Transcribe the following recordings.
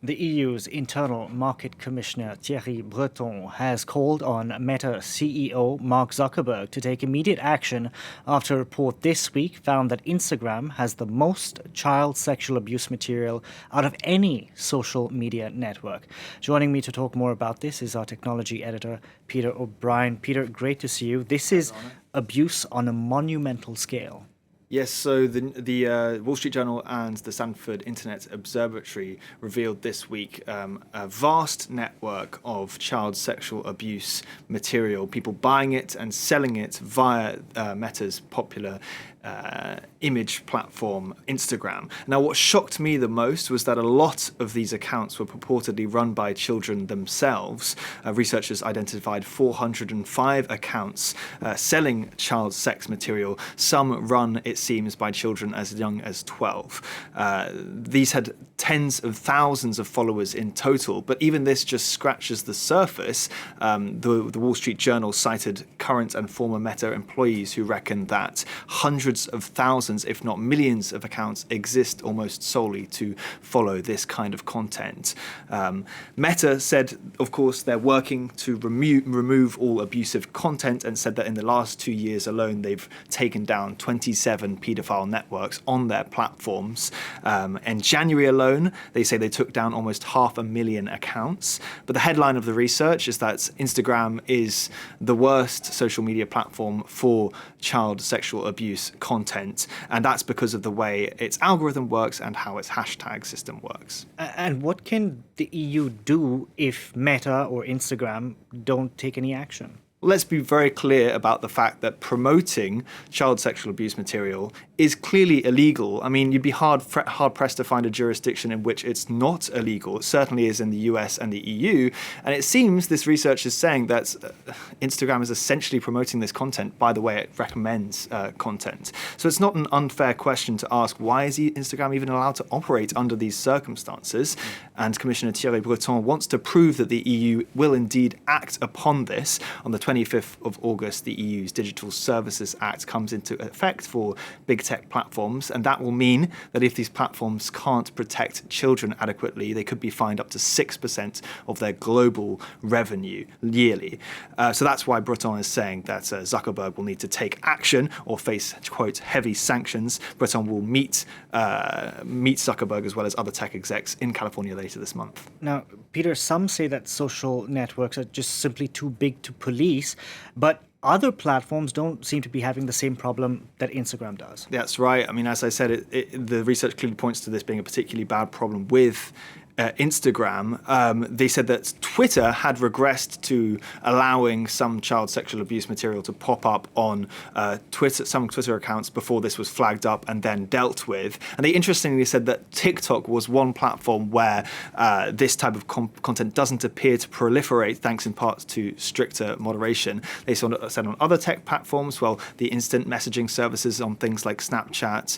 The EU's Internal Market Commissioner Thierry Breton has called on Meta CEO Mark Zuckerberg to take immediate action after a report this week found that Instagram has the most child sexual abuse material out of any social media network. Joining me to talk more about this is our technology editor, Peter O'Brien. Peter, great to see you. This is abuse on a monumental scale. Yes, so the Wall Street Journal and the Stanford Internet Observatory revealed this week a vast network of child sexual abuse material, people buying it and selling it via Meta's popular image platform, Instagram. Now, what shocked me the most was that a lot of these accounts were purportedly run by children themselves. Researchers identified 405 accounts selling child sex material, some run, it seems, by children as young as 12. These had tens of thousands of followers in total, but even this just scratches the surface. The Wall Street Journal cited current and former Meta employees who reckon that hundreds of thousands, if not millions, of accounts exist almost solely to follow this kind of content. Meta said, of course, they're working to remove all abusive content, and said that in the last 2 years alone, they've taken down 27 paedophile networks on their platforms. In January alone, they say they took down almost 500,000 accounts. But the headline of the research is that Instagram is the worst social media platform for child sexual abuse content, and that's because of the way its algorithm works and how its hashtag system works. And what can the EU do if Meta or Instagram don't take any action? Let's be very clear about the fact that promoting child sexual abuse material is clearly illegal. I mean, you'd be hard-pressed to find a jurisdiction in which it's not illegal. It certainly is in the US and the EU. And it seems this research is saying that Instagram is essentially promoting this content by the way it recommends content. So it's not an unfair question to ask, why is Instagram even allowed to operate under these circumstances? And Commissioner Thierry Breton wants to prove that the EU will indeed act upon this. On the 25th of August, the EU's Digital Services Act comes into effect for big tech platforms, and that will mean that if these platforms can't protect children adequately, they could be fined up to 6% of their global revenue yearly. So that's why Breton is saying that Zuckerberg will need to take action or face, quote, heavy sanctions. Breton will meet Zuckerberg as well as other tech execs in California later this month. Now, Peter, some say that social networks are just simply too big to police, but other platforms don't seem to be having the same problem that Instagram does. That's right. I mean, as I said, the research clearly points to this being a particularly bad problem with Instagram. They said that Twitter had regressed to allowing some child sexual abuse material to pop up on some Twitter accounts before this was flagged up and then dealt with. And they interestingly said that TikTok was one platform where this type of content doesn't appear to proliferate, thanks in part to stricter moderation. They said on other tech platforms, well, the instant messaging services on things like Snapchat,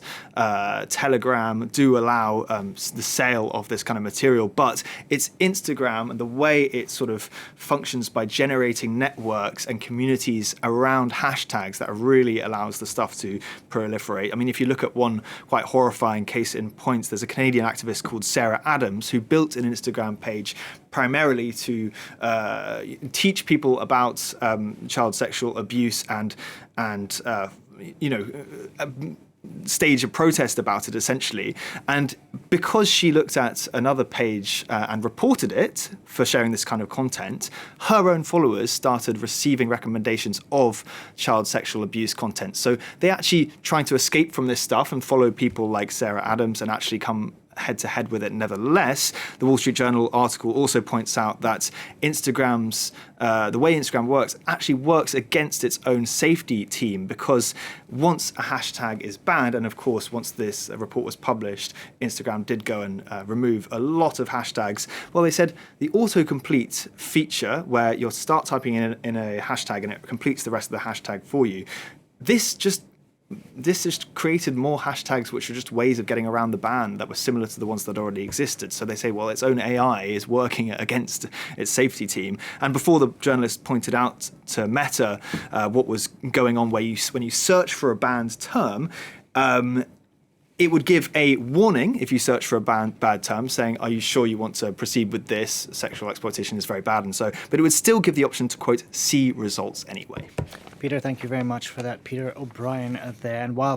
Telegram do allow the sale of this kind of material. But it's Instagram and the way it sort of functions by generating networks and communities around hashtags that really allows the stuff to proliferate. I mean, if you look at one quite horrifying case in point, there's a Canadian activist called Sarah Adams who built an Instagram page primarily to teach people about child sexual abuse and stage a protest about it, essentially. And because she looked at another page and reported it for sharing this kind of content, her own followers started receiving recommendations of child sexual abuse content. So they actually trying to escape from this stuff and follow people like Sarah Adams and actually come head-to-head with it nevertheless. The Wall Street Journal article also points out that the way Instagram works actually works against its own safety team, because once a hashtag is banned, and of course once this report was published, Instagram did go and remove a lot of hashtags. Well, they said the autocomplete feature, where you'll start typing in a hashtag and it completes the rest of the hashtag for you, this just created more hashtags which are just ways of getting around the ban that were similar to the ones that already existed. So they say, well, its own AI is working against its safety team. And before, the journalist pointed out to Meta what was going on when you search for a banned term, It would give a warning if you search for a bad term, saying, are you sure you want to proceed with this? Sexual exploitation is very bad and so. But it would still give the option to, quote, see results anyway. Peter, thank you very much for that. Peter O'Brien there. And while